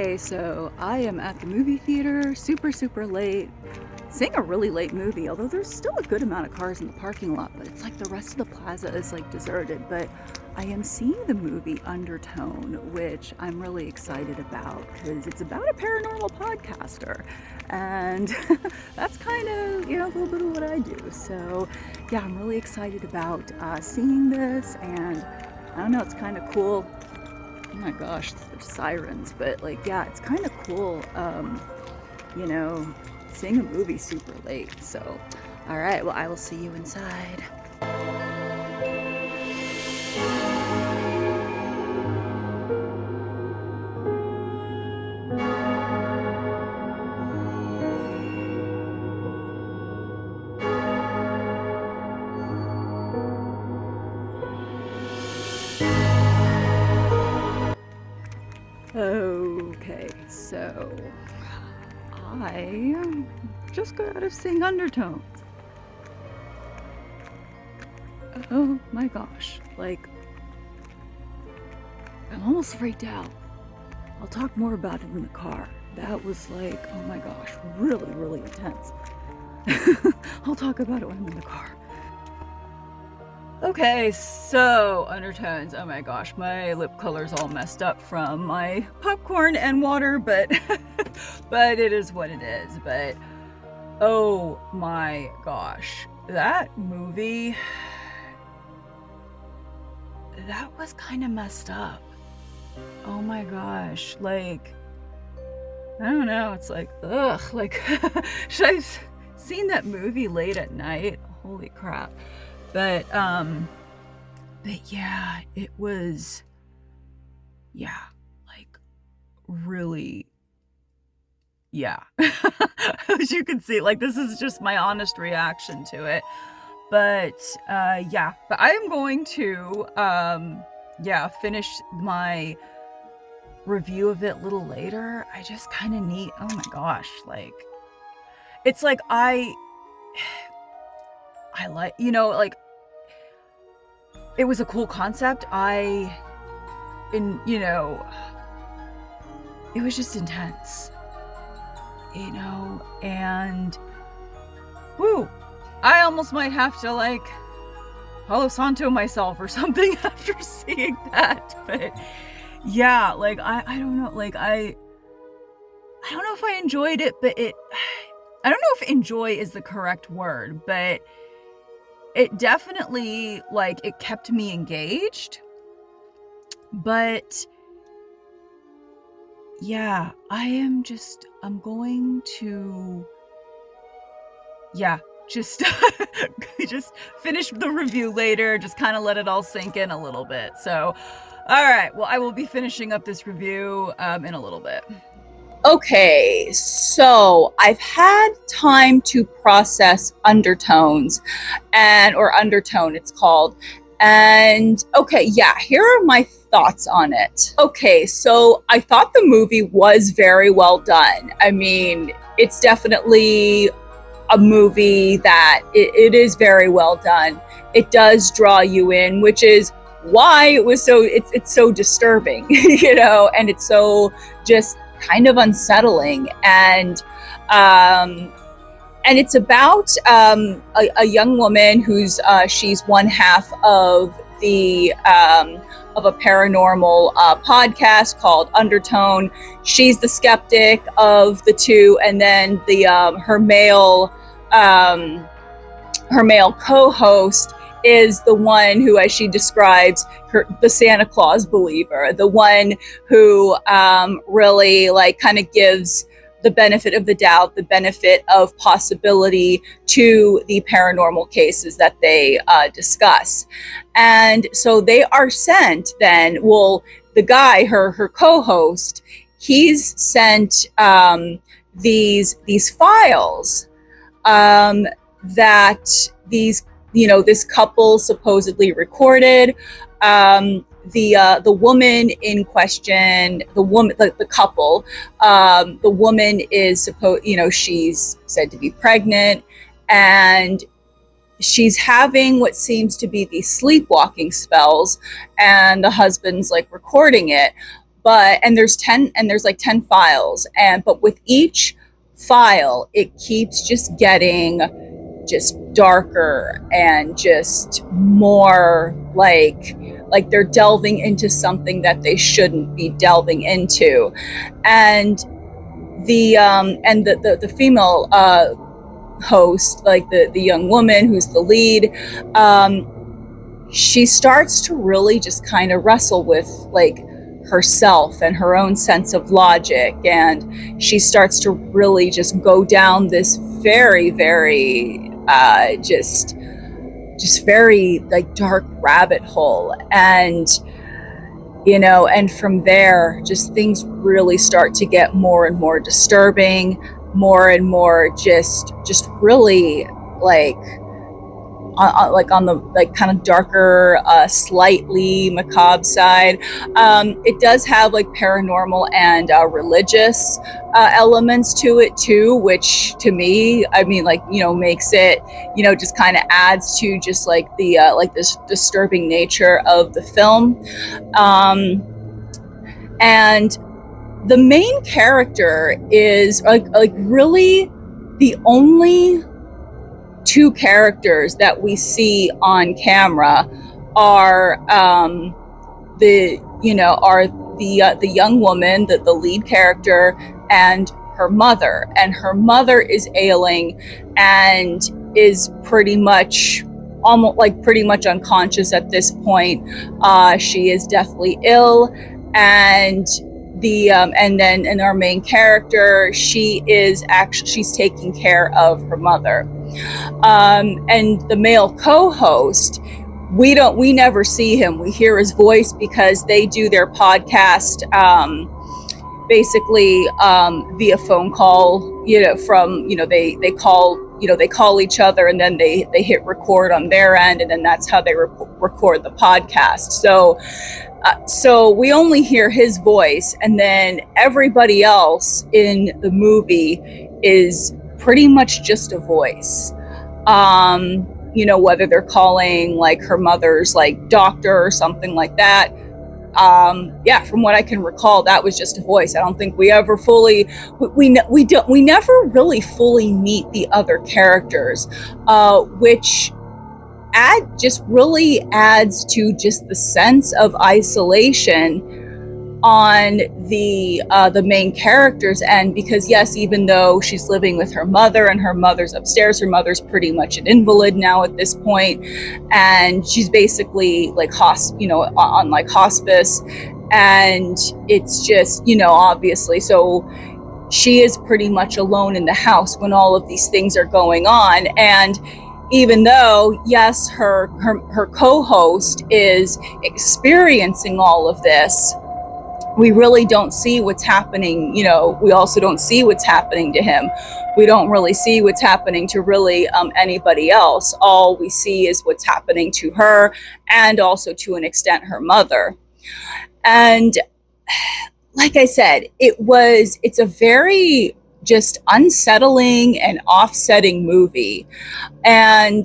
Okay, so I am at the movie theater, super late, seeing a really late movie, although there's still a good amount of cars in the parking lot, but it's like the rest of the plaza is like deserted. But I am seeing the movie Undertone, which I'm really excited about because it's about a paranormal podcaster. And that's kind of, a little bit of what I do. So yeah, I'm really excited about seeing this, and I don't know, it's kind of cool. Oh my gosh, there's sirens, but yeah, it's kind of cool, you know, seeing a movie super late. So, all right, well, I will see you inside. Okay, so I just got out of seeing Undertones. Oh my gosh, I'm almost freaked out. I'll talk more about it in the car. That was oh my gosh, really intense. I'll talk about it when I'm in the car. Okay, so Undertones. Oh my gosh, my lip color's all messed up from my popcorn and water, but but it is what it is. But oh my gosh, that movie, that was kind of messed up. Oh my gosh, I don't know, it's ugh, should I have seen that movie late at night? Holy crap. But yeah, it was, really, yeah. As you can see, this is just my honest reaction to it. But yeah, but I am going to, finish my review of it a little later. I just kind of need, oh my gosh, it's I it was a cool concept. It was just intense, and woo, I almost might have to Palo Santo myself or something after seeing that. But yeah, I don't know, I don't know if I enjoyed it, but I don't know if enjoy is the correct word, but it definitely, it kept me engaged. But yeah, I'm going to, just just finish the review later, just kind of let it all sink in a little bit. So, all right, well, I will be finishing up this review in a little bit. Okay, so I've had time to process Undertones, or Undertone it's called. And okay, yeah, here are my thoughts on it. Okay, so I thought the movie was very well done. I mean, it's definitely a movie that it is very well done. It does draw you in, which is why it was it's so disturbing, and it's so just kind of unsettling. And it's about a young woman who's she's one half of the of a paranormal podcast called Undertone. She's the skeptic of the two, and then the her male co-host is the one who, as she describes, the Santa Claus believer, the one who really kind of gives the benefit of the doubt, the benefit of possibility to the paranormal cases that they discuss. And so they are sent then, the guy, her co-host, he's sent these files that this couple supposedly recorded. The woman in question, the couple, the woman is she's said to be pregnant, and she's having what seems to be these sleepwalking spells, and the husband's recording it. and there's like 10 files, but with each file it keeps just getting just darker and just more like they're delving into something that they shouldn't be delving into. And the female host, like the young woman who's the lead, she starts to really just kind of wrestle with like herself and her own sense of logic, and she starts to really just go down this very, very just very like dark rabbit hole. And and from there just things really start to get more and more disturbing, more and more just really like on the like kind of darker, slightly macabre side. It does have like paranormal and religious elements to it too, which to me, I mean, like makes it just kind of adds to just like the like this disturbing nature of the film. And the main character is like really the only two characters that we see on camera are the young woman, the lead character, and her mother. And her mother is ailing and is pretty much unconscious at this point. She is deathly ill, and and our main character, she's taking care of her mother. And the male co-host, we never see him. We hear his voice because they do their podcast basically via phone call. From they call each other, and then they hit record on their end, and then that's how they record the podcast. So we only hear his voice, and then everybody else in the movie is pretty much just a voice. Whether they're calling like her mother's like doctor or something like that. From what I can recall, that was just a voice. I don't think we ever fully, we never really fully meet the other characters, which just really adds to just the sense of isolation on the main character's end. Because yes, even though she's living with her mother and her mother's upstairs, her mother's pretty much an invalid now at this point, and she's basically like on like hospice, and it's just obviously, so she is pretty much alone in the house when all of these things are going on. And even though, yes, her co-host is experiencing all of this, we really don't see what's happening. We also don't see what's happening to him. We don't really see what's happening to really anybody else. All we see is what's happening to her, and also to an extent her mother. And like I said, it's a very just unsettling and offsetting movie, and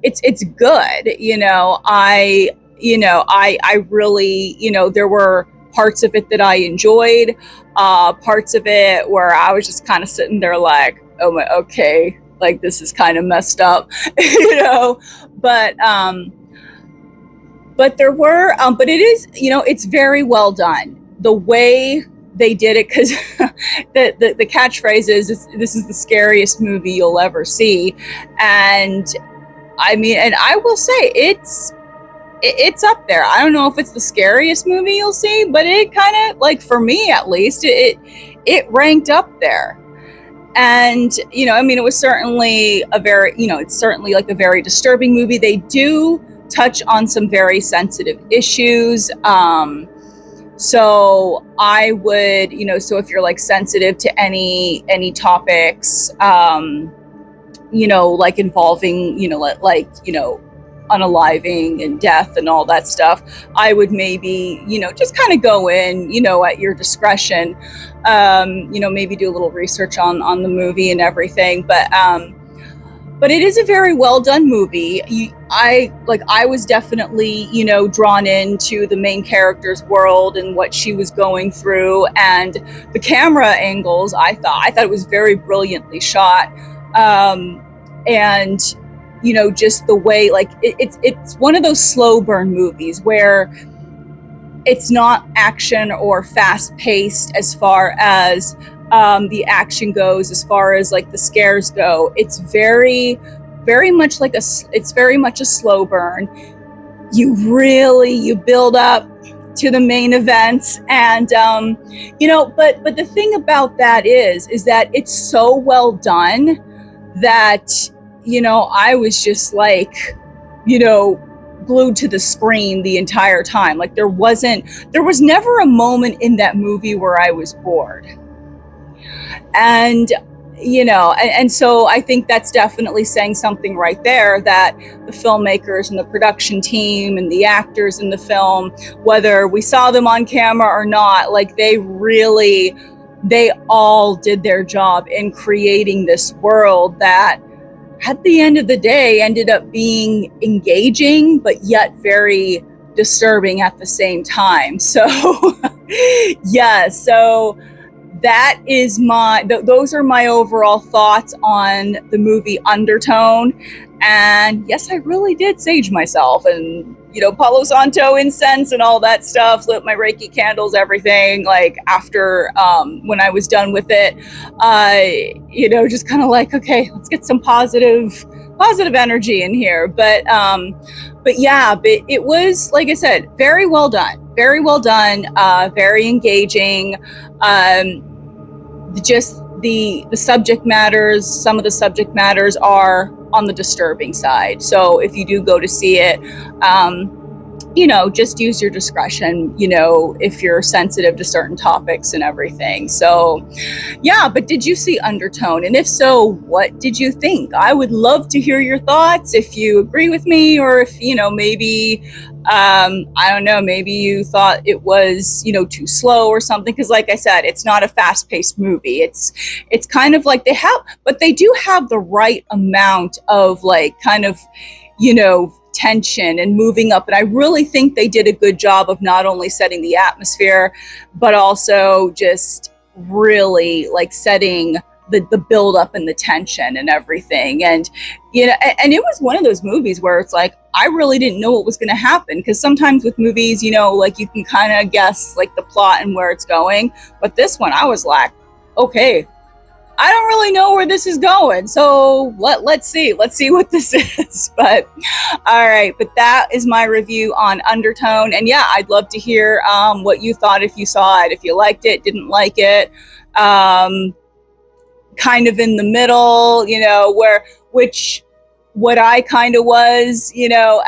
it's good. I really, there were parts of it that I enjoyed, parts of it where I was just kind of sitting there like, oh my, okay, like this is kind of messed up, but there were, but it is, it's very well done the way they did it, because the catchphrase is, this is the scariest movie you'll ever see. And I mean, and I will say it's up there. I don't know if it's the scariest movie you'll see, but it kind of, like, for me at least, it ranked up there. And I mean, it was certainly it's certainly like a very disturbing movie. They do touch on some very sensitive issues. So I would, so if you're like sensitive to any topics, like involving, unaliving and death and all that stuff, I would maybe, just kind of go in, at your discretion, maybe do a little research on the movie and everything. But but it is a very well done movie. I was definitely, drawn into the main character's world and what she was going through, and the camera angles. I thought it was very brilliantly shot, and just the way, like, it's one of those slow burn movies where it's not action or fast paced as far as the action goes, as far as like the scares go. It's very much it's very much a slow burn. You build up to the main events, and but the thing about that is that it's so well done that I was just like, glued to the screen the entire time. Like there was never a moment in that movie where I was bored. And and so I think that's definitely saying something right there, that the filmmakers and the production team and the actors in the film, whether we saw them on camera or not, like they all did their job in creating this world that at the end of the day ended up being engaging, but yet very disturbing at the same time. So yeah, so that is those are my overall thoughts on the movie Undertone. And yes, I really did sage myself and, Palo Santo incense and all that stuff, lit my Reiki candles, everything, like after, when I was done with it, just kind of like, okay, let's get some positive energy in here. But yeah, but it was, like I said, very well done, very engaging. Just the subject matters, some of the subject matters are on the disturbing side. So if you do go to see it, just use your discretion, if you're sensitive to certain topics and everything. So yeah, but did you see Undertone? And if so, what did you think? I would love to hear your thoughts, if you agree with me, or if, maybe, I don't know, maybe you thought it was, too slow or something. Because like I said, it's not a fast-paced movie. It's kind of like but they do have the right amount of like kind of, tension and moving up. And I really think they did a good job of not only setting the atmosphere, but also just really like setting the build up and the tension and everything. And and it was one of those movies where it's like I really didn't know what was going to happen, because sometimes with movies, like you can kind of guess like the plot and where it's going, but this one I was like, okay, I don't really know where this is going, so let's see what this is. But all right, but that is my review on Undertone. And yeah, I'd love to hear what you thought, if you saw it, if you liked it, didn't like it, kind of in the middle, what I kind of was,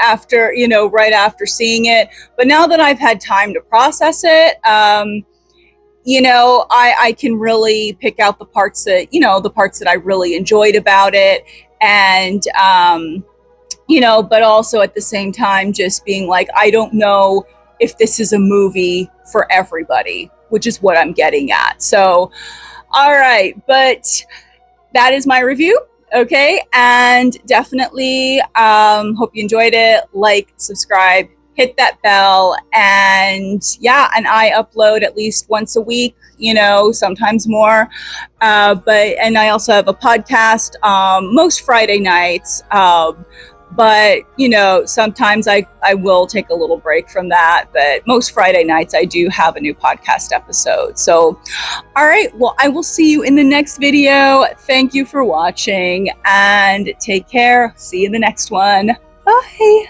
after, right after seeing it. But now that I've had time to process it, I can really pick out the parts that I really enjoyed about it. And, but also at the same time, just being like, I don't know if this is a movie for everybody, which is what I'm getting at. So, all right, but that is my review. Okay. And definitely, hope you enjoyed it. Like, subscribe, hit that bell. And yeah, and I upload at least once a week, sometimes more. And I also have a podcast, most Friday nights. But sometimes I will take a little break from that, but most Friday nights I do have a new podcast episode. So, all right, well, I will see you in the next video. Thank you for watching, and take care. See you in the next one. Bye.